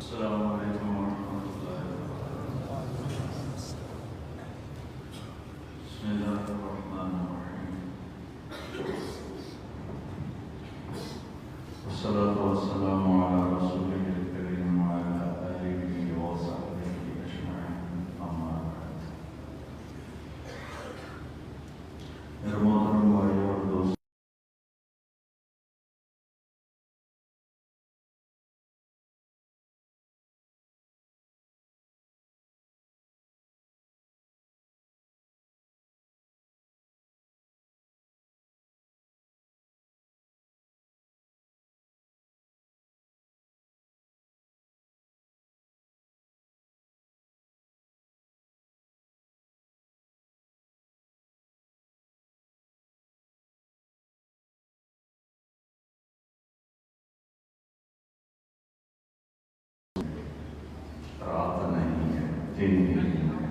السلام علیکم ورحمۃ اللہ وبرکاتہ۔ بسم اللہ الرحمن الرحیم، والصلاة والسلام علی رسولہ الکریم وعلی آلہ وصحبہ اجمعین، اما بعد۔ میرے محترم بھائیو اور دوستو، رات نہیں ہے، دن نہیں ہے،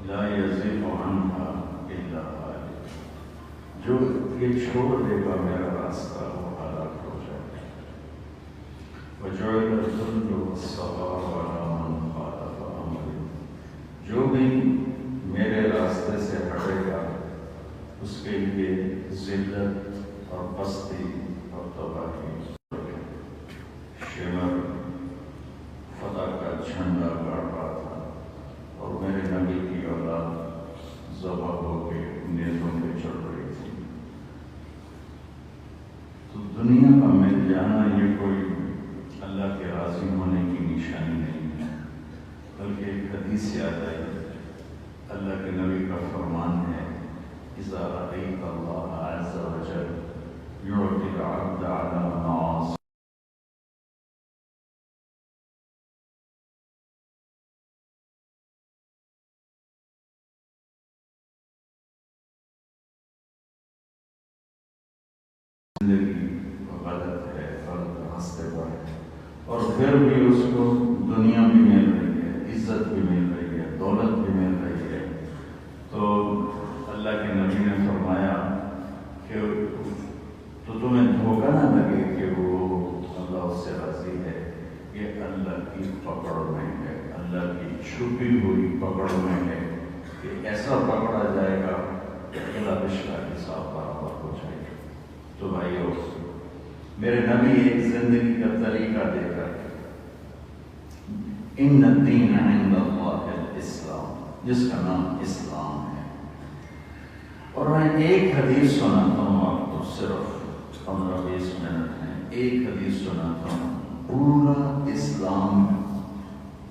لا یزیغ عنہا الا ہالک۔ جو یہ چھوڑ دے گا میرا راستہ وہ ہلاک ہو جائے گا۔ وجعل الذل والصغار علی من خالف امری۔ جو بھی میرے راستے سے ہٹے گا اس کے لیے ذلت اور پستی اور تباہی۔ شمر فتح کا جھنڈا گاڑ رہا تھا اور میرے نبی کی اولاد ذبح ہو کے نیزوں پہ چڑھ رہی تھی۔ تو دنیا کا مل جانا یہ کوئی اللہ کے راضی ہونے کی نشانی نہیں ہے، بلکہ ایک حدیث یاد آئی، اللہ کے نبی کا فرمان ہے، اذا رأیت اللہ عز وجل یعطی العبد علی معاصی زندگی غلط ہے، غلط راستے پر ہے، اور پھر بھی اس کو دنیا بھی مل رہی ہے، عزت بھی مل رہی ہے، دولت بھی مل رہی ہے، تو اللہ کے نبی نے فرمایا کہ تو تمہیں دھوکہ نہ لگے کہ وہ اللہ اس سے راضی ہے، یہ اللہ کی پکڑ میں ہے، اللہ کی چھپی ہوئی پکڑ میں ہے کہ ایسا پکڑا جائے گا کہ اللہ پچھلا حساب برابر ہو جائے گا۔ تو بھائیو، میرے نبی ایک زندگی کا طریقہ دے کر ان الدین عند اللہ الاسلام، جس کا نام اسلام ہے، اور میں ایک حدیث سناتا ہوں آپ کو، صرف 15-20 منٹ ہیں، ایک حدیث سناتا ہوں، پورا اسلام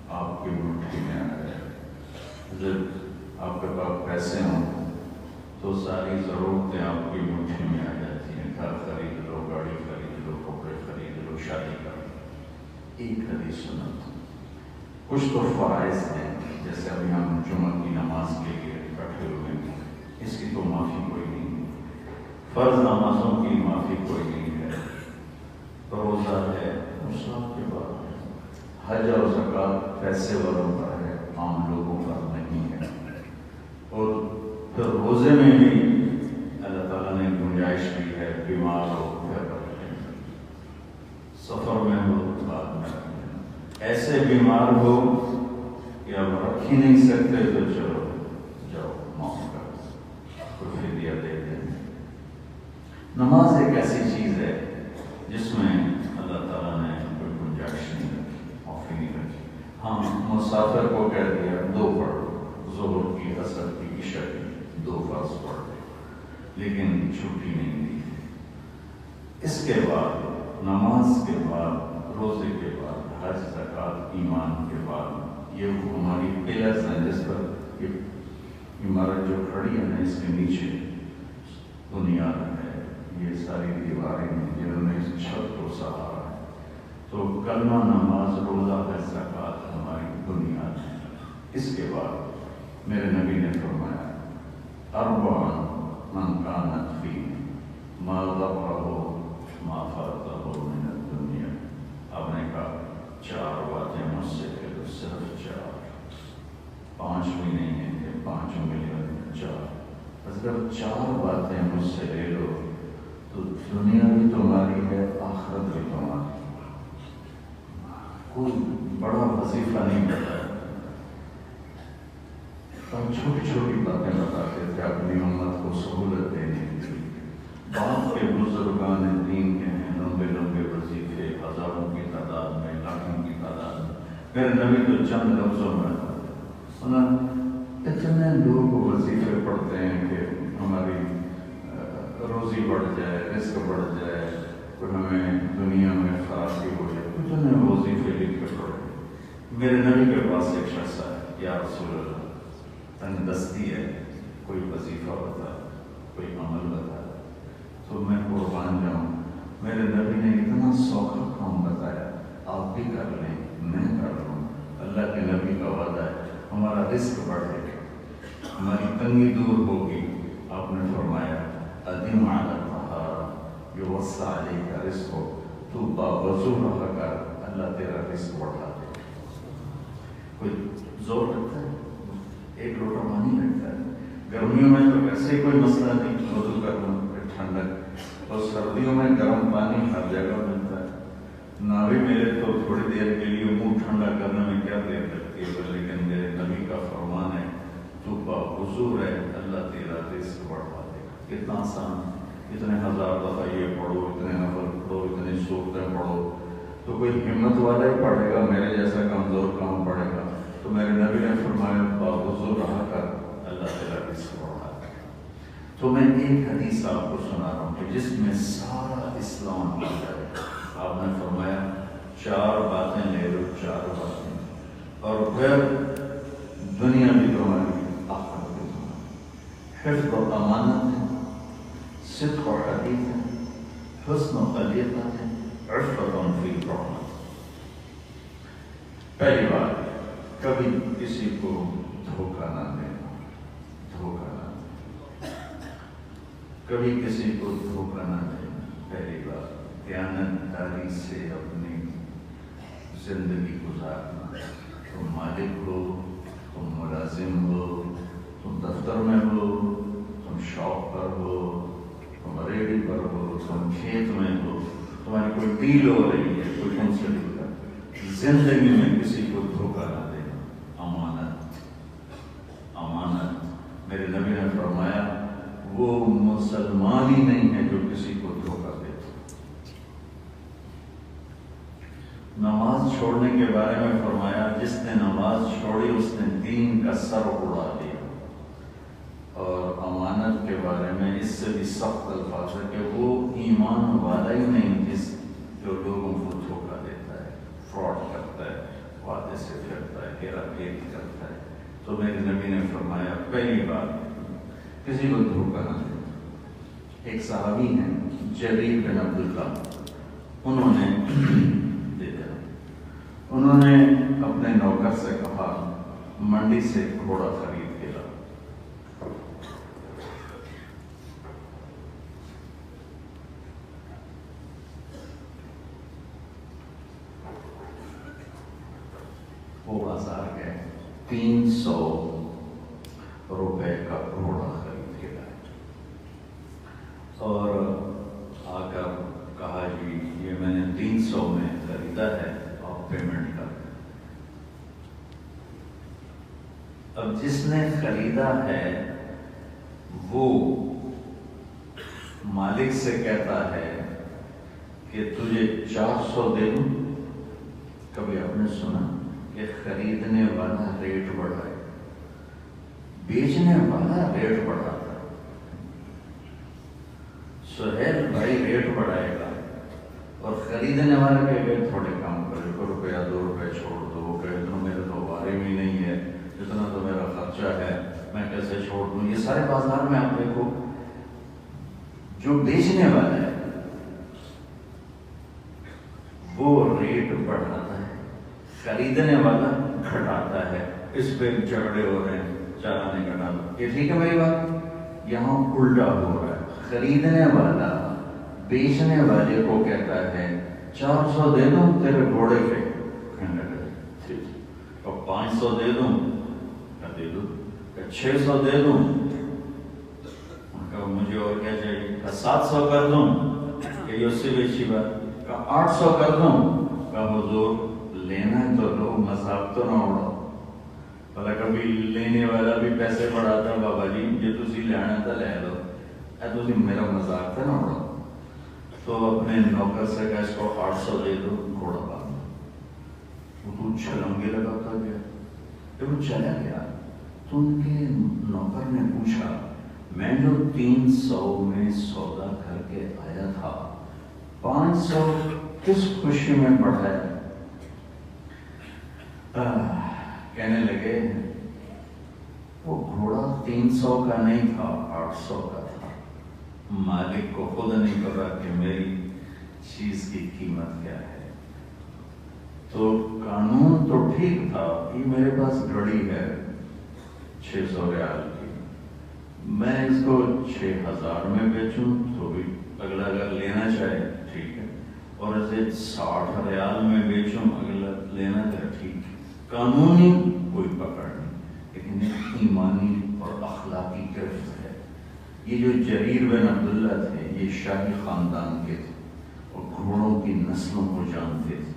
آپ کی مٹھی میں آ جائے۔ جب آپ کے پاس پیسے ہوں تو ساری ضرورتیں آپ کی مٹھی میں آ جاتی ہیں، گھر خرید لو، گاڑی خرید لو، کپڑے خرید لو، شادی کر لو۔ ایک حدیث سناتا ہوں، کچھ تو فرائض ہیں، جیسے ابھی ہم جمعہ کی نماز کے لیے بیٹھے ہوئے ہیں، اس کی تو معافی کوئی نہیں ہے، فرض نمازوں کی معافی کوئی نہیں ہے، روزہ ہے اس کے بعد ہے، حج اور زکوٰۃ پیسے والوں پر ہے، عام لوگوں پر نہیں ہے، اور پھر روزے میں بھی اللہ تعالیٰ نے گنجائش دی ہے، بیمار ہو پھر رکھیں، سفر میں ہو بعد میں رکھیں، ایسے بیمار ہو کہ اب رکھ ہی نہیں سکتے تو چلو جاؤ معاف کر، کوئی فدیہ دے دیں۔ نماز ایک ایسی چیز ہے جس میں اللہ تعالیٰ نے کوئی گنجائش نہیں رکھی، معافی نہیں رکھی۔ ہم مسافر کو کہہ دیا دو پڑھو، ظہر کی، عصر کی، عشاء کی، دو فرض پڑھ لے، لیکن چھٹی نہیں دی۔ اس کے بعد، نماز کے بعد، روزے کے بعد، حج، زکوٰۃ، ایمان کے بعد، یہ ہماری پلرز ہیں جس پر یہ عمارت جو کھڑی ہے نا، اس کے نیچے بنیاد ہے، یہ ساری دیواریں ہیں جنہوں نے اس چھت کو سہارا ہے، تو کلمہ، نماز، روزہ، حج، زکوٰۃ ہماری بنیاد ہے۔ اس کے بعد میرے نبی نے فرمایا اربع من كانت فيه ما ضره ما فاته من الدنيا۔ آپ نے کہا 4 باتیں مجھ سے لے لو، صرف 4، 5 بھی نہیں ہیں کہ 5 ملین، 4۔ اگر 4 باتیں مجھ سے لے لو تو دنیا بھی تمہاری ہے، آخرت بھی تمہاری۔ کوئی بڑا وظیفہ نہیں بتایا، ہم چھوٹی چھوٹی باتیں بتاتے تھے اپنی امت کو سہولت دینے کے لیے۔ باپ کے بزرگان دین کے ہیں لمبے لمبے وظیفے، ہزاروں کی تعداد میں، لاکھوں کی تعداد میں۔ میرے نبی تو چند لفظوں میں اتنے لوگ وظیفے پڑھتے ہیں کہ ہماری روزی بڑھ جائے، رزق بڑھ جائے، پھر ہمیں دنیا میں خرابی ہو جائے، اتنے وظیفے لکھ کے پڑھے۔ میرے نبی کے پاس ایک شخص ہے، یا رسول اللہ تن دستی ہے، کوئی وظیفہ بتا، کوئی عمل بتا، تو میں قربان جاؤں۔ میرے نبی نے اتنا سوکھا کام بتایا، آپ بھی کر لیں، میں کر لوں۔ اللہ کے نبی کا وعدہ ہے ہمارا رزق بڑھے گا، ہماری تنگی دور ہوگی۔ آپ نے فرمایا ادیم علی الطہارہ یوسع علیک رزقک، تو باوضو رہا کر، اللہ تیرا رزق بڑھا دے۔ کوئی زور رکھتا ہے، ایک لوٹا پانی رکھتا ہے۔ گرمیوں میں تو ویسے کوئی مسئلہ نہیں، وضو کرنا ٹھنڈک، اور سردیوں میں گرم پانی ہر جگہ ملتا ہے۔ نہ بھی میرے تو تھوڑی دیر کے لیے منہ ٹھنڈا کرنے میں کیا دیر لگتی ہے، لیکن میرے نبی کا فرمان ہے تو باوضو رہ، اللہ تیرا رزق بڑھا دے گا۔ کتنا آسان، اتنے ہزار دفعہ یہ پڑھو، اتنے نفل پڑھو، اتنی صورتیں پڑھو، تو کوئی ہمت والا ہی پڑھے گا، میرے جیسا کمزور کام پڑھے گا؟ تو میرے نبی نے فرمایا باوضو رہا کر، اللہ تیرا رزق بڑھا دے گا۔ تو میں ایک حدیث آپ کو سنا رہا ہوں کہ جس میں سارا اسلام آ جائے۔ آپ نے فرمایا 4 باتیں لے لو، 4 باتیں، اور پھر دنیا بھی تمہاری، آخرت بھی تمہاری۔ حفظ و امانت ہے، صدق و حدیث ہے، حسن و خلیقت ہے، عفت فی الرحمت۔ پہلی بات، کبھی کسی کو دھوکہ نہ دینا، دھوکہ نہ دینا، کبھی کسی کو دھوکہ نہ دینا۔ پہلی بات، دیانتداری سے اپنی زندگی گزارنا۔ تم مالک ہو، تم ملازم ہو، تم دفتر میں ہو، تم شاپ پر ہو، تم ریڈی پر ہو، تم کھیت میں ہو، تمہاری کوئی ڈیل ہو رہی ہے، کوئی تم سے ڈیل کر، زندگی میں کسی کو دھوکہ نہ دینا۔ امانت، امانت۔ میرے نبی نے فرمایا وہ مسلمان ہی نہیں ہے جو کسی کو دھوکہ دے۔ نماز چھوڑنے کے بارے میں فرمایا جس نے نماز چھوڑی اس نے دین کا سر اڑا دیا۔ اور امانت کے بارے میں اس سے بھی سخت الفاظ ہے کہ وہ ایمان والا ہی نہیں جس جو لوگوں کو دھوکہ دیتا ہے، فراڈ کرتا ہے، وعدے سے پھرتا ہے، ہیرا پھیری کرتا ہے۔ تو میرے نبی نے فرمایا پہلی بات، کسی کو دھوکہ نہ دینا۔ ایک صحابی ہیں جریر بن عبداللہ، انہوں نے اپنے نوکر سے کہا منڈی سے گھوڑا خرید کے لا۔ وہ بازار گئے، 300 روپے کا گھوڑا خرید کے لائے، اور آ کر کہا جی یہ میں نے 300 میں خریدا ہے، آپ پیمنٹ کر دیں۔ اب جس نے خریدا ہے وہ مالک سے کہتا ہے کہ تجھے 400 دے دوں۔ کبھی آپ نے سنا کہ خریدنے والا ریٹ بڑھائے، بیچنے والا ریٹ بڑھاتا ہے؟ سہیل بھائی ریٹ بڑھائے گا اور خریدنے والے کے لیے تھوڑے کام کرے، 1 روپیہ 2 روپے چھوڑ دو، کہ اتنا میرے تو بارے بھی نہیں ہے، اتنا تو میرا خرچہ ہے، میں کیسے چھوڑ دوں؟ یہ سارے بازار میں آپ دیکھو، جو بیچنے والا ہے وہ ریٹ بڑھاتا ہے، خریدنے والا گھٹاتا ہے۔ اس پہ جھگڑے ہو رہے ہیں، چارہ نے گھٹا دو، یہ ٹھیک ہے میری بات؟ یہاں الٹا ہو رہا ہے، خریدنے والا بیچنے والے کو کہتا ہے 400 دے دوں تیرے گھوڑے پہ، اور 500 دے دوں، دے دوں 600 دے دوں، مجھے اور کیا چاہیے، 700 کر دوں، کہ یہ اس سے بھی اچھی بات، 800 کر دوں، کہ حضور لینا ہے تو لو، مذاق تو نہ اڑاؤ. بھلا کبھی لینے والا بھی پیسے پڑھاتا، بابا جی جو تسی لینا تھا لے لو، تسی میرا مذاق تو نہ اڑاؤ. تو اپنے نوکر سے کہا اس کو 800 دے دو، گھوڑا باندھ دو. وہ تو چھلنگے لگاتا گیا. جب وہ چلا گیا تو ان کے نوکر نے پوچھا میں جو 300 میں سودا کر کے آیا تھا 500 کس خوشی میں بڑھایا؟ کہنے لگے وہ گھوڑا 300 کا نہیں تھا، 800 کا تھا. مالک کو خود نہیں پتا کہ میری چیز کی قیمت کیا ہے. تو قانون تو ٹھیک تھا کہ میرے پاس گھڑی ہے 600 ریال کی، میں اس کو 6000 میں بیچوں تو بھی اگلا اگر لینا چاہے ٹھیک ہے، اور اسے 60 ریال میں بیچوں اگلا لینا چاہے ٹھیک ہے. قانونی کوئی پکڑ نہیں، لیکن ایمانی اور اخلاقی گرفت ہے. یہ جو جریر بن عبداللہ تھے یہ شاہی خاندان کے تھے اور گھوڑوں کی نسلوں کو جانتے تھے.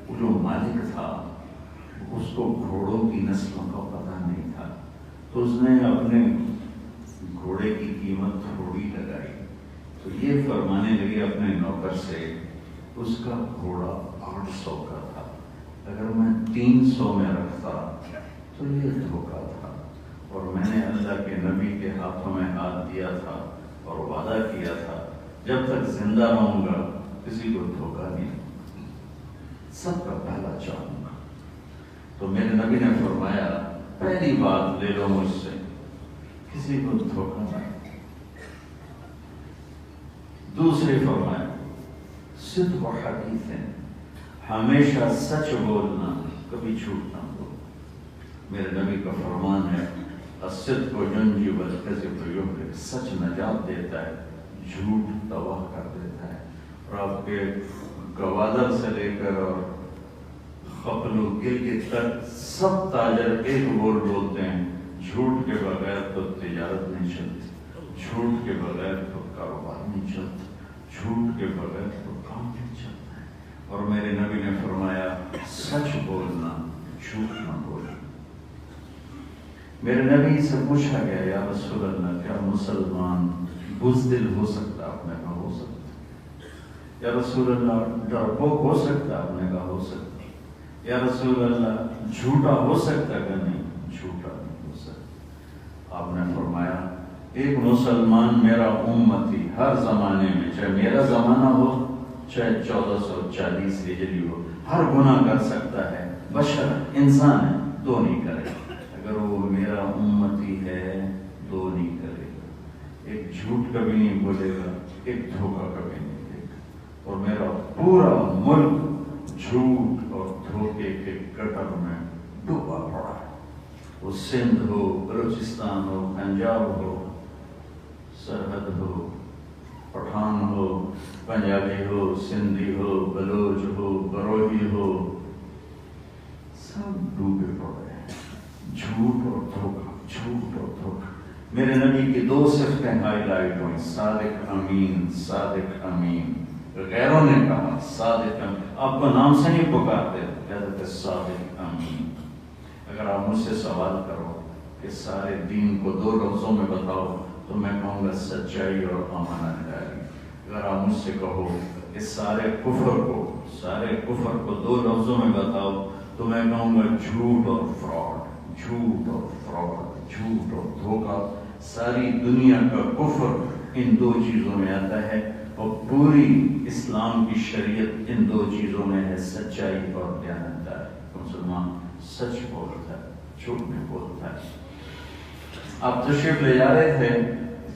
وہ جو مالک تھا اس کو گھوڑوں کی نسلوں کا پتہ نہیں تھا، تو اس نے اپنے گھوڑے کی قیمت تھوڑی لگائی. تو یہ فرمانے لگے اپنے نوکر سے اس کا گھوڑا 800 کا تھا، اگر میں 300 میں رکھتا تو یہ دھوکا تھا. اور میں نے اللہ کے نبی کے ہاتھوں میں ہاتھ دیا تھا اور وعدہ کیا تھا جب تک زندہ رہوں گا کسی کو دھوکا نہیں، سب کا پہلا چاہوں گا. تو میرے نبی نے فرمایا پہلی بات لے لو مجھ سے، کسی کو دھوکا نہیں. دوسری فرمایا صدق و حدیث ہے، ہمیشہ سچ بولنا، کبھی جھوٹ نہ بولنا. میرے نبی کا فرمان ہے الصدق ینجی والکذب یہلک، سچ نجات دیتا ہے، جھوٹ تباہ کر دیتا ہے. اور آپ کے گوادر سے لے کر اور خپل و گل تک سب تاجر ایک بول بولتے ہیں جھوٹ کے بغیر تو تجارت نہیں چلتی، جھوٹ کے بغیر تو کاروبار نہیں چلتا، جھوٹ کے بغیر تو کام نہیں چلتا ہے. اور میرے نبی نے فرمایا سچ بولنا، جھوٹ نہ بولنا. میرے نبی سے پوچھا گیا یا رسول اللہ کیا مسلمان بزدل ہو سکتا؟ آپ نے کہا ہو سکتا. یا رسول اللہ ڈرپوک ہو سکتا؟ آپ نے کہا ہو سکتا. یا رسول اللہ جھوٹا ہو سکتا کہ نہیں؟ جھوٹا نہیں ہو سکتا. آپ نے فرمایا ایک مسلمان میرا امتی ہر زمانے میں، چاہے میرا زمانہ ہو چاہے 1440 ہجری ہو، ہر گناہ کر سکتا ہے، بشر انسان ہے، دو نہیں کرے. اگر وہ میرا امتی ہے دو نہیں کرے گا، ایک جھوٹ کبھی نہیں بولے گا، ایک دھوکہ کبھی نہیں دے گا. اور میرا پورا ملک جھوٹ اور دھوکے کے گٹر میں ڈوبا پڑا ہے. وہ سندھ ہو، بلوچستان ہو، پنجاب ہو، سرحد ہو، پٹھان ہو، پنجابی ہو، سندھی ہو، بلوچ ہو، بروہی ہو، سب ڈوبے پڑے ہیں. جھوٹ اور دھوکہ، جھوٹ اور دھوکہ. میرے نبی کی دو صفتیں ہائی لائٹ ہوئی، صادق امین، صادق امین. غیروں نے کہا صادق امین، آپ کو نام سے نہیں پکارتے، کہتے تھے صادق امین. اگر آپ مجھ سے سوال کرو کہ سارے دین کو 2 لفظوں میں بتاؤ تو میں کہوں گا سچائی اور امانت داری. اگر آپ مجھ سے کہو کہ سارے کفر کو 2 لفظوں میں بتاؤ تو میں کہوں گا جھوٹ اور فراڈ، جھوٹ اور فراڈ، جھوٹ اور دھوکہ. ساری دنیا کا کفر ان 2 چیزوں میں آتا ہے اور پوری اسلام کی شریعت ان 2 چیزوں میں ہے، سچائی اور دیانتداری. مسلمان سچ بولتا ہے، جھوٹ نہیں بولتا ہے. آپ تشریف لے جا رہے تھے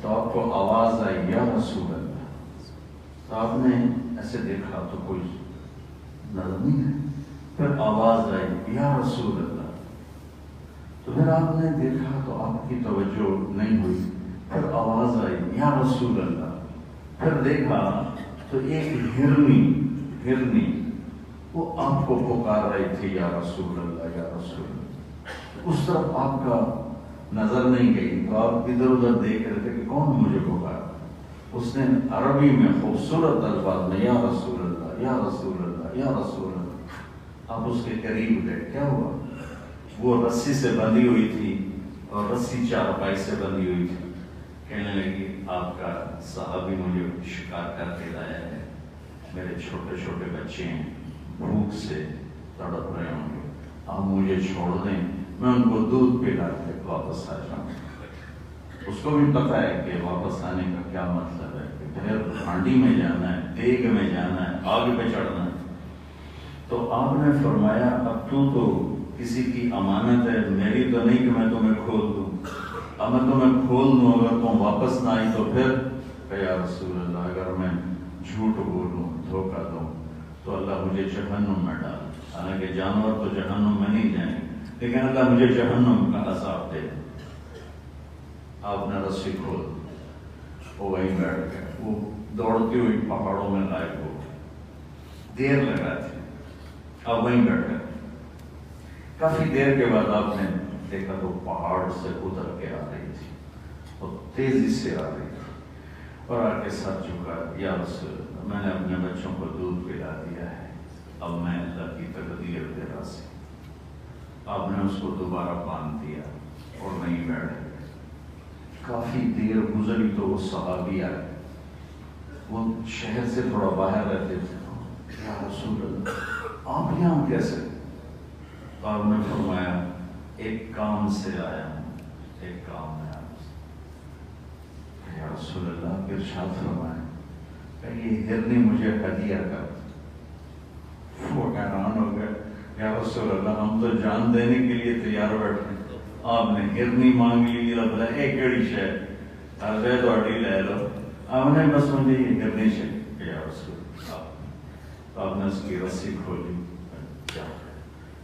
تو آپ کو آواز آئی یا رسول اللہ. تو آپ نے ایسے دیکھا تو کوئی نظر نہیں ہے. پھر آواز آئی یا رسول اللہ. تو پھر آپ نے دیکھا تو آپ کی توجہ نہیں ہوئی. پھر آواز آئی یا رسول اللہ. پھر دیکھا تو ایک ہرنی وہ آپ کو پکار رہی تھی یا رسول اللہ، یا رسول اللہ. اس طرف آپ کا نظر نہیں گئی تو آپ ادھر ادھر دیکھ رہے تھے کہ کون مجھے پکار. اس نے عربی میں خوبصورت الفاظ میں یا رسول اللہ، یا رسول اللہ، یا رسول اللہ. آپ اس کے قریب گئے، کیا ہوا؟ وہ رسی سے بندھی ہوئی تھی اور رسی چارپائی سے بندھی ہوئی تھی. کہنے لگی آپ کا صحابی مجھے شکار کر کے لایا ہے، میرے چھوٹے چھوٹے بچے ہیں، بھوک سے تڑپ رہے ہوں گے، آپ مجھے چھوڑ دیں، میں ان کو دودھ پلا کے واپس آ جاؤں. اس کو بھی پتا ہے کہ واپس آنے کا کیا مطلب ہے، کہ پھر ہانڈی میں جانا ہے، دیگ میں جانا ہے، آگ پہ چڑھنا ہے. تو آپ نے فرمایا اب تو کسی کی امانت ہے، میری تو نہیں کہ میں تمہیں کھول دوں، اب میں تمہیں کھول دوں، اگر تم واپس نہ آئی تو پھر کہ یا رسول اللہ اگر میں جھوٹ بولوں، دھوکہ دوں تو اللہ مجھے جہنم میں ڈال. حالانکہ جانور تو جہنم میں نہیں جائیں گے، لیکن اللہ مجھے جہنم کا عذاب دے. آپ نے رسی کھول، وہ وہیں بیٹھ گئے، وہ دوڑتی ہوئی پہاڑوں میں غائب ہو گئی. دیر لگا تھی، آپ وہیں بیٹھ گئے. کافی دیر کے بعد آپ نے دیکھا تو پہاڑ سے اتر کے آ رہی تھی اور تیزی سے آ رہی تھی اور آ کے ساتھ جھکا، یا رسول اللہ میں نے اپنے بچوں کو دودھ پلا دیا ہے، اب میں اللہ کی تقدیر پہ راضی. آپ نے اس کو دوبارہ باندھ دیا اور وہیں بیٹھ گئے. کافی دیر گزری تو وہ صحابی آئے، وہ شہر سے تھوڑا باہر رہتے تھے. یا رسول اللہ آپ یہاں کیسے؟ آپ نے فرمایا ایک کام سے آیا ہوں، ایک کام میں آیا. یا رسول اللہ پھر ارشاد فرمایا کہ یہ ہرنی مجھے ہدیہ کر. وہ حیران ہو گئے، یا رسول اللہ ہم تو جان دینے کے لیے تیار بیٹھے، آپ نے ہرنی مانگ لی. رب ایک کیڑی شاید ارے تھوڑی لے لو، آپ نے بس مجھے یہ ہرنی چاہیے. یا رسول اللہ آپ نے اس کی رسی کھولی.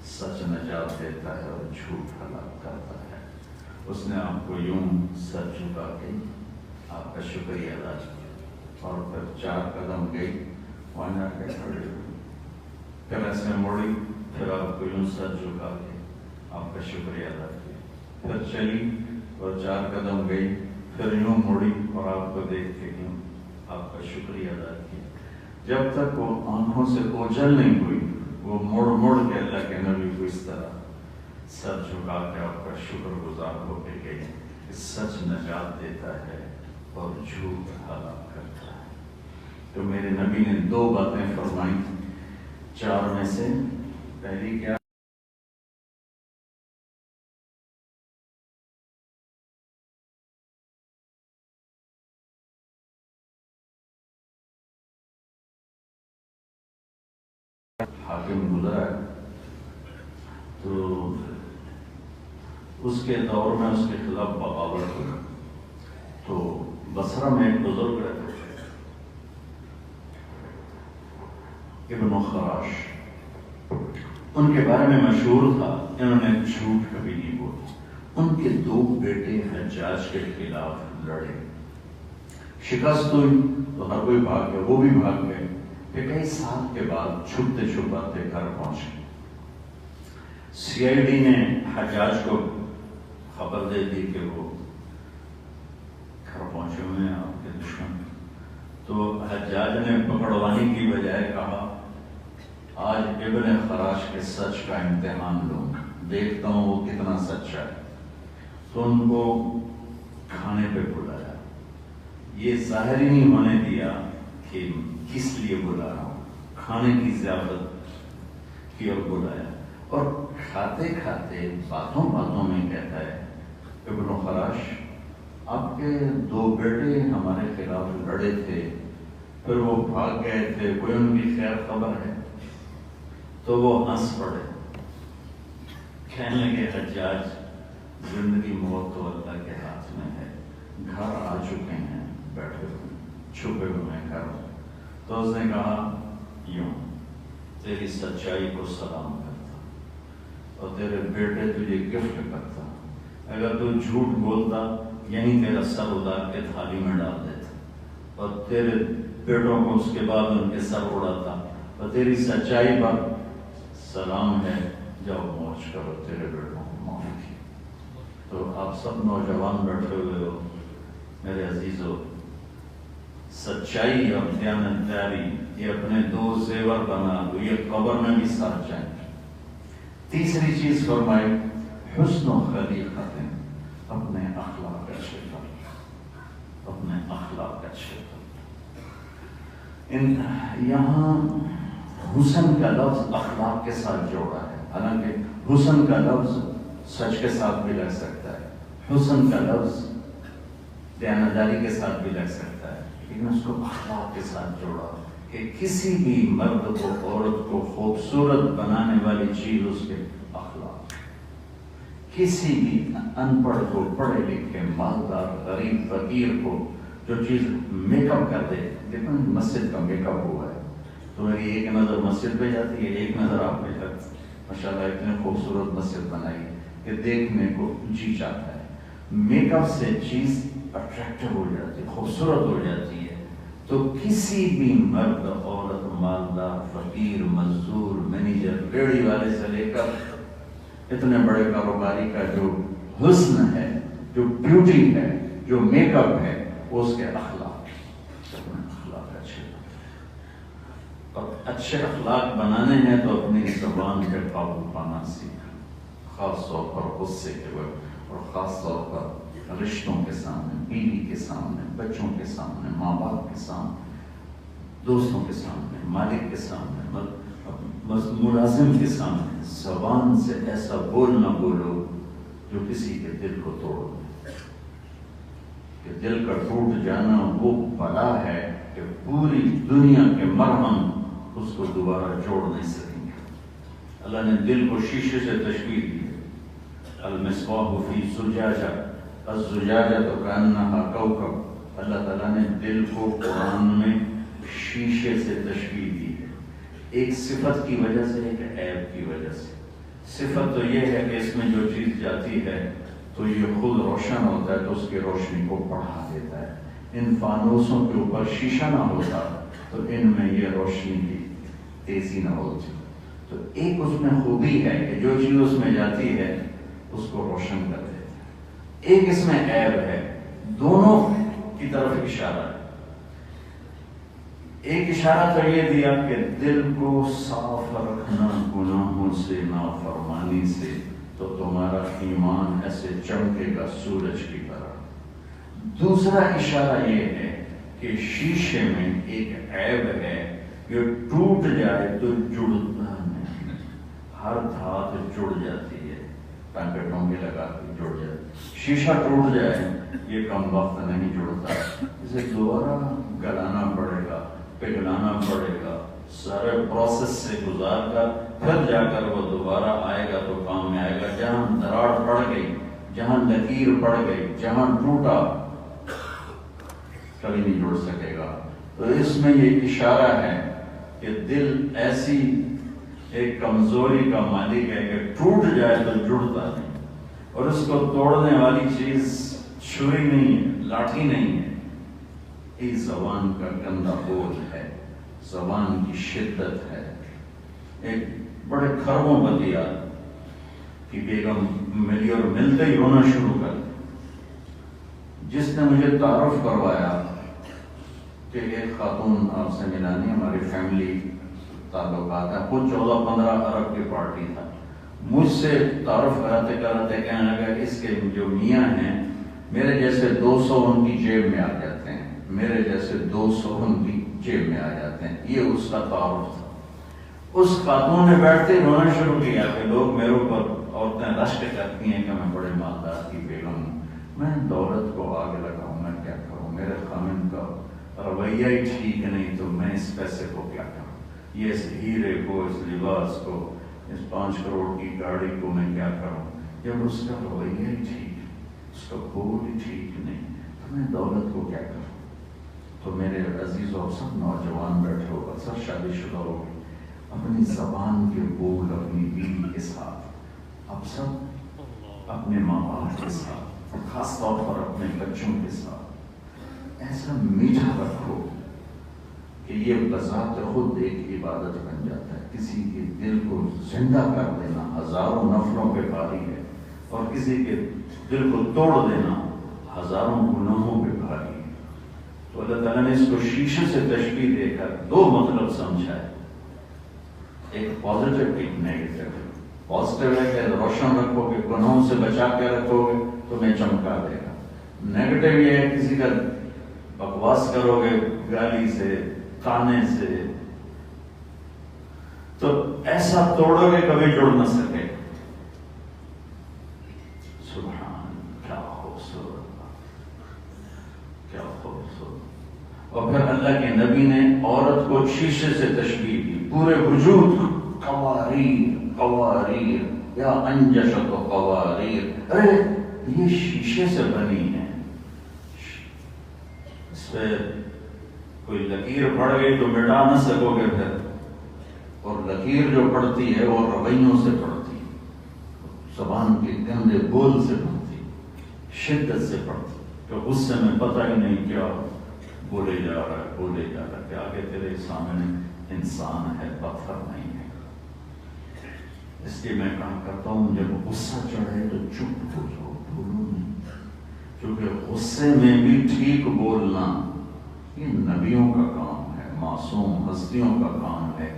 سچ نجات دیتا ہے اور جھوٹ ہلاک کرتا ہے. اس نے آپ کو یوں سر جھکا کے آپ کا شکریہ ادا کیا اور پھر 4 قدم گئی، وہاں جا کے کھڑی ہوئی، پھر ایسے مڑی، پھر آپ کو یوں سر جھکا کے آپ کا شکریہ ادا کیا، پھر چلی اور 4 قدم گئی، پھر یوں مڑی اور آپ کو دیکھ کے یوں آپ کا شکریہ ادا کیا. جب تک وہ آنکھوں سے اوجھل نہیں ہوئی، وہ مڑ مڑ کے اللہ کے نبی کو اس طرح سر جھکا کے آپ کا شکر گزار ہو کے گئی کہ سچ نجات دیتا ہے اور جھوٹ ہلاک کرتا ہے. تو میرے نبی نے 2 باتیں فرمائی 4 میں سے. پہلی کیا؟ حاکم گزرا ہے تو اس کے دور میں اس کے خلاف بغاوت ہوئی. تو بصرہ میں ایک بزرگ رہتے تھے ابن خراش، ان کے بارے میں مشہور تھا انہوں نے جھوٹ کبھی نہیں بولا. ان کے 2 بیٹے حجاج کے خلاف لڑے، شکست ہوئی تو ہر کوئی بھاگ گیا، وہ بھی بھاگ گئے. پھر کئی سال کے بعد چھپتے چھپاتے گھر پہنچے. CID نے حجاج کو خبر دے دی کہ وہ گھر پہنچے ہوئے ہیں آپ کے دشمن. تو حجاج نے پکڑوانے کی بجائے کہا آج ابن خراش کے سچ کا امتحان لوں، دیکھتا ہوں وہ کتنا سچا ہے. تو ان کو کھانے پہ بلایا، یہ ظاہر ہی نہیں ہونے دیا کہ کس لیے بلا رہا ہوں، کھانے کی ضیافت کی اور بلایا. اور کھاتے کھاتے باتوں باتوں میں کہتا ہے ابن خراش آپ کے 2 بیٹے ہمارے خلاف لڑے تھے، پھر وہ بھاگ گئے تھے، کوئی ان کی خیر خبر ہے؟ تو وہ ہنس پڑے، کہنے لگے حجاج زندگی موت تو اللہ کے ہاتھ میں ہے، گھر آ چکے ہیں، بیٹھے ہوئے چھپے ہوئے ہیں گھر. تو اس نے کہا یوں تیری سچائی کو سلام کرتا اور تیرے بیٹے تجھے گفٹ کرتا، اگر تو جھوٹ بولتا یہیں تیرا سر اتار کے تھالی میں ڈال دیتا اور تیرے بیٹوں کو اس کے بعد ان کے سر اڑاتا. اور تیری سچائی پر سلام ہے، جاؤ موج کرو، تیرے بیٹوں کو معاف کی. تو آپ سب نوجوان بیٹھے ہوئے ہو میرے عزیزو، سچائی اور دیانتداری یہ اپنے 2 زیور بنا دو، یہ قبر میں بھی ساتھ جائیں. تیسری چیز فرمائی حسن و خلیقت، اپنے اخلاق اچھے کر، اپنے اخلاق اچھے کر۔ یہاں حسن کا لفظ اخلاق کے ساتھ جوڑا ہے، حالانکہ حسن کا لفظ سچ کے ساتھ بھی لگ سکتا ہے، حسن کا لفظ دیانتداری کے ساتھ بھی لگ سکتا ہے، لیکن اس کو اخلاق کے ساتھ جوڑا کہ کسی بھی مرد کو عورت کو خوبصورت بنانے والی چیز اس کے اخلاق۔ کسی بھی ان پڑھ کو پڑھے لکھے مالدار غریب فقیر کو جو چیز میک اپ کر دے، دیکھو مسجد کا میک اپ ہوا ہے تو میری ایک نظر مسجد پہ جاتی ہے، ایک نظر آپ پہ جاتی ہے، ماشاءاللہ اتنی خوبصورت مسجد بنائی ہے کہ دیکھنے کو جی چاہتا ہے۔ میک اپ سے چیز اٹریکٹیو ہو جاتی ہے، خوبصورت ہو جاتی ہے۔ تو کسی بھی مرد عورت مالدار فقیر مزدور مینیجر ریڑھی والے سے لے کر اتنے بڑے کاروباری کا جو حسن ہے، جو بیوٹی ہے، جو میک اپ ہے، وہ اس کے اخلاق اچھے، اور اچھے اخلاق بنانے ہیں تو اپنی زبان پہ قابو پانا سیکھنا، خاص طور پر غصے کے وقت، اور خاص طور پر رشتوں کے سامنے، بیوی کے سامنے، بچوں کے سامنے، ماں باپ کے سامنے، دوستوں کے سامنے، مالک کے سامنے، ملازم کے سامنے، زبان سے ایسا بول نہ بولو جو کسی کے دل کو توڑ دے، کہ دل کا ٹوٹ جانا وہ بلا ہے کہ پوری دنیا کے مرہم اس کو دوبارہ جوڑ نہیں سکیں گے۔ اللہ نے دل کو شیشے سے تشبیہ دی ہے، المصباح فی زجاجہ، الزجاجہ تو کانہا کوکب۔ اللہ تعالیٰ نے دل کو قرآن میں شیشے سے تشبیہ دی ہے، ایک صفت کی وجہ سے، ایک عیب کی وجہ سے۔ صفت تو یہ ہے کہ اس میں جو چیز جاتی ہے تو یہ خود روشن ہوتا ہے تو اس کی روشنی کو بڑھا دیتا ہے۔ ان فانوسوں کے اوپر شیشہ نہ ہوتا تو ان میں یہ روشنی کی تیزی نہ ہوتی۔ تو ایک اس میں خوبی ہے کہ جو چیز اس میں جاتی ہے اس کو روشن کر دیتا ہے، ایک اس میں عیب ہے، دونوں کی طرف اشارہ ہے۔ ایک اشارہ تو یہ دیا کہ دل کو صاف رکھنا گناہوں سے، نافرمانی سے، تو تمہارا ایمان ایسے چمکے گا سورج کی طرح۔ دوسرا اشارہ یہ ہے کہ شیشے میں ایک عیب ہے کہ ٹوٹ جائے تو جڑتا نہیں، ہر دھات جڑ جاتی ہے، ٹانکے ٹونکے لگا کے جڑ جاتی۔ شیشہ ٹوٹ جائے یہ کم وقت نہیں جڑتا، اسے دوبارہ گلانا پڑے گا، پگھلانا پڑے گا، سارے پروسیس سے گزار کر پھر جا کر وہ دوبارہ آئے گا تو کام میں آئے گا۔ جہاں دراڑ پڑ گئی، جہاں لکیر پڑ گئی، جہاں ٹوٹا، کبھی نہیں جڑ سکے گا۔ تو اس میں یہ اشارہ ہے کہ دل ایسی ایک کمزوری کا مالک ہے کہ ٹوٹ جائے تو جڑتا نہیں، اور اس کو توڑنے والی چیز چھری نہیں ہے، لاٹھی نہیں ہے، ایک زبان کا گندا بول ہے، زبان کی شدت ہے۔ ایک بڑے خربوں بدیا کی بیگم ملی اور ملتے ہی رونا شروع کر دیا۔ جس نے مجھے تعارف کروایا کہ ایک خاتون آپ سے ملانی، ہماری فیملی تعلقات ہیں، خود 14-15 ارب کی پارٹی تھا، مجھ سے تعارف کراتے کراتے کہنے لگا اس کے جو میاں ہیں میرے جیسے 200 ان کی جیب میں آ جاتے ہیں، میرے جیسے 200 ان کی جیب میں آ جاتے ہیں۔ یہ اس کا تعارف تھا۔ اس خاتون نے بیٹھتے رونا شروع کیا کہ لوگ میرے اوپر، عورتیں رشک کرتی ہیں کہ میں بڑے مالدار کی بیگم ہوں، میں دولت کو آگے لگاؤں، میں کیا کروں، میرے خامن کا رویہ ہی ٹھیک نہیں، تو میں اس پیسے کو کیا کروں، یہ اس ہیرے کو، اس لباس کو، اس 5 کروڑ کی گاڑی کو میں کیا کروں، جب اس کا رویہ ہی ٹھیک، اس کا بول ہی ٹھیک نہیں، تو میں دولت کو کیا کروں۔ تو میرے عزیز اور سب نوجوان بیٹھے ہو، اکثر شادی شدہ ہو، اپنی زبان کے بول اپنی بیوی کے ساتھ، اب سب اپنے ماں باپ کے ساتھ، اور خاص طور پر اپنے بچوں کے ساتھ ایسا میٹھا رکھو کہ یہ بذات خود ایک عبادت بن جاتا ہے۔ کسی کے دل کو زندہ کر دینا ہزاروں نفلوں پہ بھاری ہے، اور کسی کے دل کو توڑ دینا ہزاروں گناہوں پہ بھاری ہے۔ تو اللہ تعالیٰ نے اس کو شیشے سے تشبیہ دے کر 2 مطلب سمجھا ہے، ایک پازیٹو ایک نیگیٹو۔ پازیٹیو ہے کہ روشن رکھو گے، گناہوں سے بچا کے رکھو گے تمہیں چمکا دے گا. نیگیٹو یہ ہے کسی کا بکواس کرو گے گالی سے، تانے سے، تو ایسا توڑو گے کبھی جڑ نہ سکے. سبحان، کیا خوبصورت، کیا خوبصورت. اور پھر اللہ کے نبی نے عورت کو شیشے سے تشبیہ دی، پورے وجود قواریر قواریر یا انجشت و قواریر. ارے یہ شیشے سے بنی ہے، اس پہ کوئی لکیر پڑ گئی تو مٹا نہ سکو گے پھر. اور لکیر جو پڑتی ہے وہ رویوں سے پڑتی، زبان کے گندے بول سے پڑتی، شدت سے پڑتی، کہ غصے میں پتہ ہی نہیں کیا بولے جا رہا ہے، بولے جا رہا ہے کہ آگے تیرے سامنے انسان ہے، پتھر نہیں ہے. اس لیے میں کہا کرتا ہوں جب غصہ چڑھے تو چپ ہو جاؤ، بولو نہیں. کیونکہ غصے میں بھی ٹھیک بولنا یہ نبیوں کا کام ہے، معصوم ہستیوں کا کام ہے.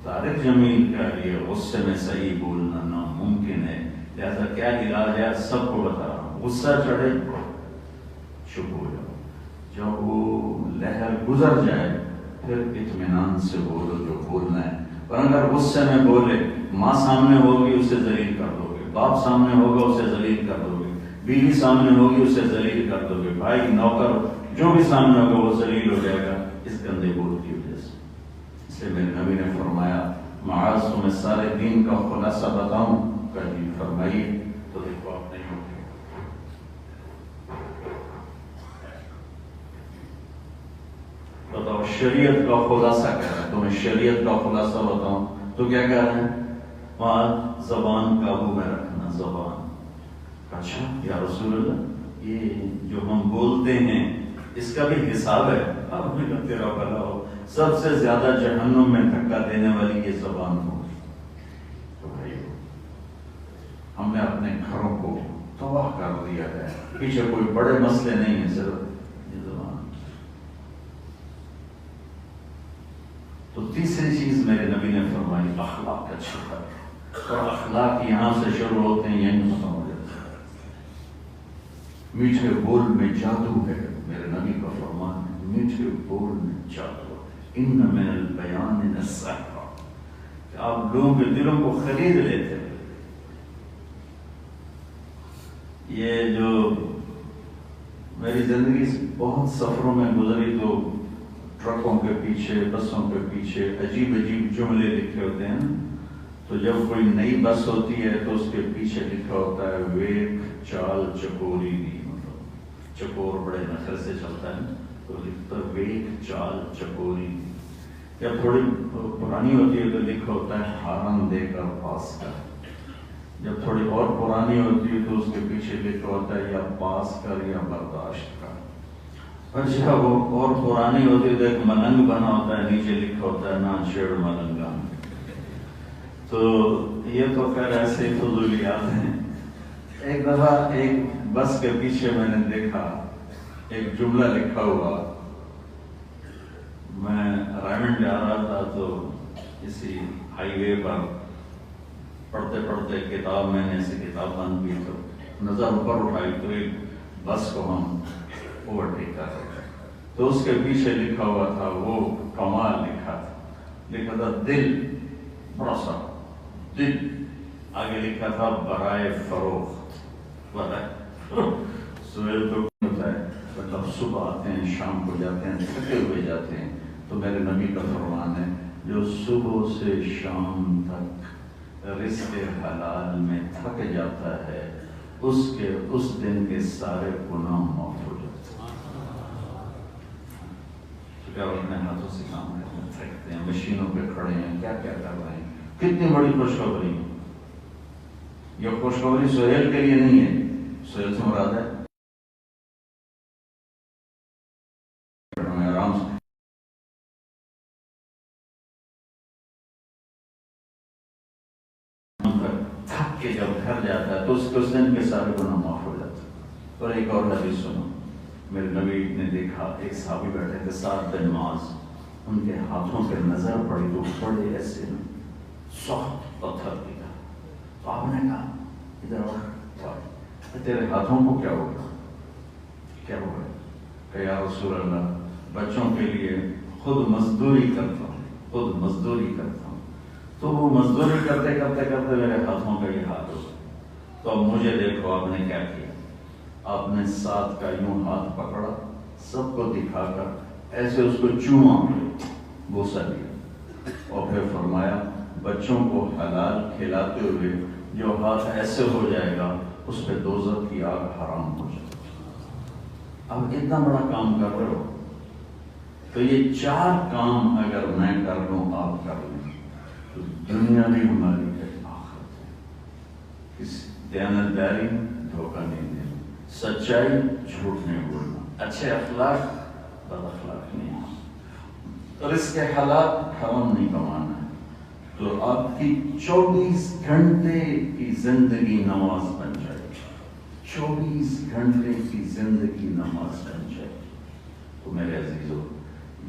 طارق جمیل کا لیے غصے میں صحیح بولنا ناممکن ہے. لہذا کیا علاج ہے سب کو بتا رہا ہوں. غصہ چڑھے چپ ہو جاؤ، جب وہ لہر گزر جائے پھر اطمینان سے بولو جو بولنا ہے. اور اگر غصے میں بولے، ماں سامنے ہوگی اسے ذلیل کر دو گے، باپ سامنے ہوگا اسے ذلیل کر دو گے، بیوی سامنے ہوگی اسے ذلیل کر دو گے، بھائی نوکر جو بھی سامنے ہوگا وہ ذلیل ہو جائے گا اس گندے بول کی وجہ سے. اس لیے میرے نبی نے فرمایا معاذ تمہیں سارے دین کا خلاصہ بتاؤں؟ کہیں فرمائیے. تو دیکھو آپ نہیں ہوگی. بتاؤ شریعت کا خلاصہ کیا ہے؟ تمہیں شریعت کا خلاصہ بتاؤں تو کیا کہہ رہے ہیں؟ وہاں زبان قابو میں رکھنا، زبان. اچھا یا رسول اللہ یہ جو ہم بولتے ہیں اس کا بھی حساب ہے؟ اب بھی تیرا بھلا ہو، سب سے زیادہ جہنم میں دھکا دینے والی یہ زبان ہوگی. تو بھائی ہم نے اپنے گھروں کو تباہ کر دیا ہے. پیچھے کوئی بڑے مسئلے نہیں ہیں، صرف یہ زبان. تو تیسری چیز میرے نبی نے فرمائی اخلاق اچھی ہے. اور اخلاق یہاں سے شروع ہوتے ہیں، یہیں ختم ہو جاتے ہیں. میٹھے بول میں جادو ہے، میرے نبی کا فرمان ہے، میٹھے بول میں جادو. ان من البیان السحر، کہ آپ لوگوں کے دلوں کو خرید لیتے ہیں. یہ جو میری زندگی بہت سفروں میں گزری تو ٹرکوں کے پیچھے، بسوں کے پیچھے عجیب عجیب جملے لکھے ہوتے ہیں. تو جب کوئی نئی بس ہوتی ہے تو اس کے پیچھے لکھا ہوتا ہے ویک چال چکوری دی. مطلب چکور بڑے نخرے سے چلتا ہے تو لکھتا ہے ویک چال چکوری. جب تھوڑی پرانی ہوتی ہے تو لکھا ہوتا ہے ہارن دے کر پاس کر. جب تھوڑی اور پرانی ہوتی ہے تو اس کے پیچھے لکھا ہوتا ہے یا پاس کر یا برداشت کر. اور جب وہ اور پرانی ہوتی ہے تو ایک ملنگ بنا ہوتا ہے، نیچے لکھا ہوتا ہے نا چھیڑ ملنگا. تو یہ تو خیر ایسے ہی فضولیات ہیں. ایک دفعہ ایک بس کے پیچھے میں نے دیکھا ایک جملہ لکھا ہوا. میں رائمنڈ جا رہا تھا تو اسی ہائی وے پر پڑھتے پڑھتے کتاب، میں نے ایسی کتاب بند کی تو نظر اوپر اٹھائی تو ایک بس کو ہم اوورٹیک کر رہے تھے. تو اس کے پیچھے لکھا ہوا تھا، وہ کمال لکھا تھا، لکھا تھا دل، بڑا سا دل. آگے لکھا تھا برائے فروخت. سویل تو ہوتا ہے مطلب صبح آتے ہیں شام کو جاتے ہیں، تھکے ہوئے جاتے ہیں. تو میرے نبی کا فرمان ہے جو صبح سے شام تک رزق حلال میں تھک جاتا ہے اس دن کے سارے گناہ معاف ہو جاتے ہیں. کیا اپنے ہاتھوں سے کام کرتے ہیں، تھکتے ہیں، مشینوں پہ کھڑے ہیں، کیا کیا کر رہے ہیں. کتنی بڑی خوشخبری. یہ خوشخبری سہیل کے لیے نہیں ہے، سہیل سے مراد ہے آرام سے تھک کے جب گھر جاتا ہے تو اس دن کے سارے گناہ معاف ہو جاتے ہیں. اور ایک اور حدیث سنو. میرے نبی نے دیکھا ایک صحابی بیٹھے تھے سعد بن معاذ، ان کے ہاتھوں پہ نظر پڑی تو بڑے ایسے سخت پتھر دیا. تو آپ نے کہا ادھر تیرے ہاتھوں کو کیا ہوگا؟ کیا ہوگا؟ کہ یا رسول اللہ بچوں کے لیے خود مزدوری کرتا ہوں تو وہ مزدوری کرتے کرتے میرے ہاتھوں کا یہ حال ہو. تو اب مجھے دیکھو آپ نے کیا کیا. آپ نے ساتھ کا یوں ہاتھ پکڑا, سب کو دکھا کر ایسے اس کو چوما, بوسہ دیا, اور پھر فرمایا بچوں کو حلال کھلاتے ہوئے جو ہاتھ ایسے ہو جائے گا اس پہ دوزخ کی آگ حرام ہو جائے گا. اب اتنا بڑا کام کر رہے ہو تو یہ 4 کام اگر میں کر لوں, آپ کر لیں, تو دنیا بھی ہماری ہے, آخرت ہے. اس دیانتداری دھوکہ نہیں دینا, سچائی جھوٹ نہیں بولنا, اچھے اخلاق بد اخلاق نہیں ہونا, اور اس کے حالات حرام نہیں کمانا ہے. تو آپ کی 24 گھنٹے کی زندگی نماز بن جائے, 24 گھنٹے کی زندگی نماز بن جائے. تو میرے عزیزو,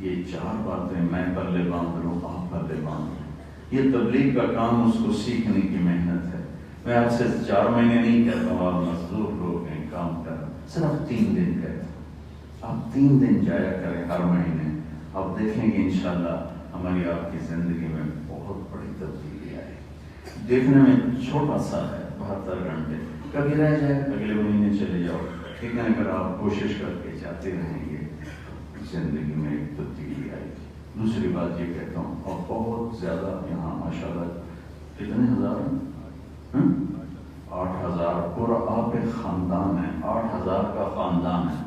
یہ 4 باتیں میں پلے باندھ لوں, آپ پلے باندھ لوں. یہ تبلیغ کا کام اس کو سیکھنے کی محنت ہے. میں آپ سے 4 مہینے نہیں کہتا ہوں آپ مزدور لوگ ہیں, کام کریں, صرف 3 دن کہتا ہوں. آپ 3 دن جایا کریں ہر مہینے, آپ دیکھیں گے انشاءاللہ ہماری آپ کی زندگی میں بہت بڑی تبدیلی آئے. دیکھنے میں چھوٹا سا ہے, 72 گھنٹے, کبھی رہ جائے اگلے مہینے چلے جاؤ, ٹھیک ہے. اگر آپ کوشش کر کے جاتے رہیں گے زندگی میں ایک تبدیلی آئے گی. دوسری بات یہ کہتا ہوں, اور بہت زیادہ یہاں ماشاءاللہ کتنے ہزار ہیں, 8000 پورا آپ ایک خاندان ہے, 8000 کا خاندان ہے.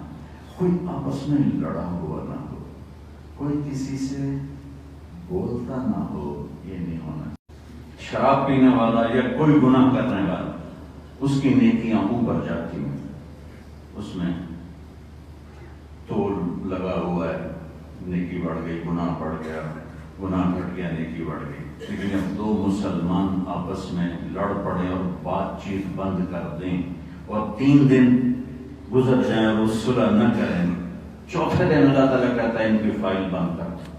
کوئی آپس میں لڑا ہوا نہ ہو, کوئی کسی سے بولتا نہ ہو, یہ نہیں ہونا. شراب پینے والا یا کوئی گناہ کرنے والا, اس کی نیکیاں اوپر جاتی ہیں, اس میں تول لگا ہوا ہے, نیکی بڑھ گئی, گناہ بڑھ گیا, گناہ گھٹ گیا, نیکی بڑھ گئی. لیکن جب 2 مسلمان آپس میں لڑ پڑے اور بات چیت بند کر دیں, اور 3 دن گزر جائیں اور وہ صلح نہ کریں, 4تھے دن اللہ تعالیٰ کہتا ہے ان کی فائل بند کر,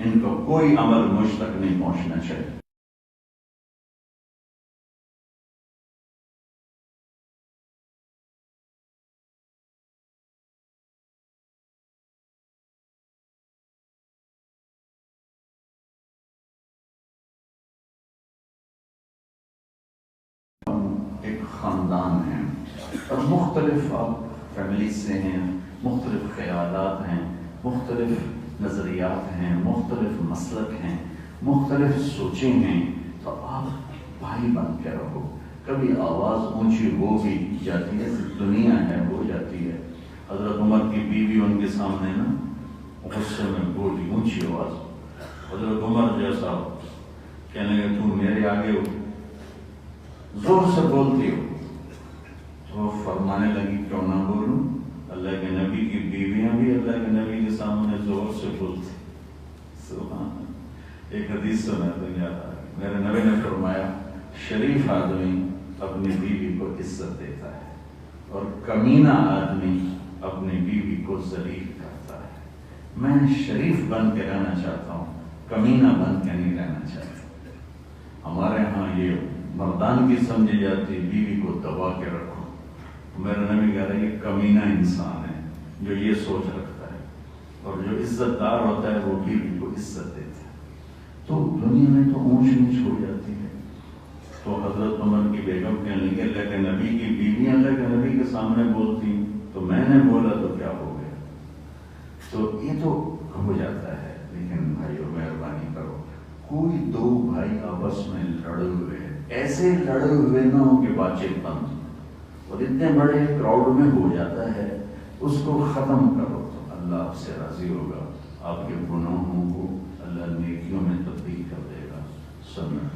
ان کو کوئی عمل مجھ تک نہیں پہنچنا چاہیے. ایک خاندان ہے اور مختلف فیملی سے ہیں, مختلف خیالات ہیں, مختلف نظریات ہیں, مختلف مسلک ہیں, مختلف سوچیں ہیں. تو آپ بھائی بن کے رہو. کبھی آواز اونچی ہو بھی جاتی ہے, دنیا ہے ہو جاتی ہے. حضرت عمر کی بیوی ان کے سامنے نا غصے میں بولی اونچی آواز, حضرت عمر جیسا کہنے لگے تم میرے آگے زور سے بولتی ہو. تو فرمانے لگی کیوں نہ بولوں, اللہ کے نبی کی بیویاں بھی اللہ کے نبی کے سامنے زور سے بولتی. سبحان, ایک حدیث سنا تو یاد آ گئی. میرے نبی نے فرمایا شریف آدمی اپنی بیوی کو عزت دیتا ہے, اور کمینہ آدمی اپنی بیوی کو ذلیل کرتا ہے. میں شریف بن کے رہنا چاہتا ہوں, کمینہ بن کے نہیں رہنا چاہتا. ہمارے ہاں یہ مردان کی سمجھی جاتی, بیوی کو دبا کے رکھو. میرا نبی کہہ رہا ہے یہ کمینہ انسان ہے جو یہ سوچ رکھتا ہے, اور جو عزت دار ہوتا ہے وہ بیوی کو عزت دیتا ہے. تو دنیا میں تو اونچ نیچ ہو جاتی ہے. تو حضرت عمر کی بیگم کہنے لگی اللہ کے نبی کی بیویاں اللہ کے نبی کے سامنے بولتی, تو میں نے بولا تو کیا ہو گیا. تو یہ تو ہو جاتا ہے. لیکن بھائیو مہربانی کرو, کوئی 2 بھائی آپس میں لڑے ہوئے, ایسے لڑے ہوئے نہ ہو کہ بات چیت بند, اور اتنے بڑے کراؤڈ میں ہو جاتا ہے, اس کو ختم کرو تو اللہ آپ سے راضی ہوگا. آپ کے گناہوں کو اللہ نیکیوں میں تبدیل کر دے گا. سب میں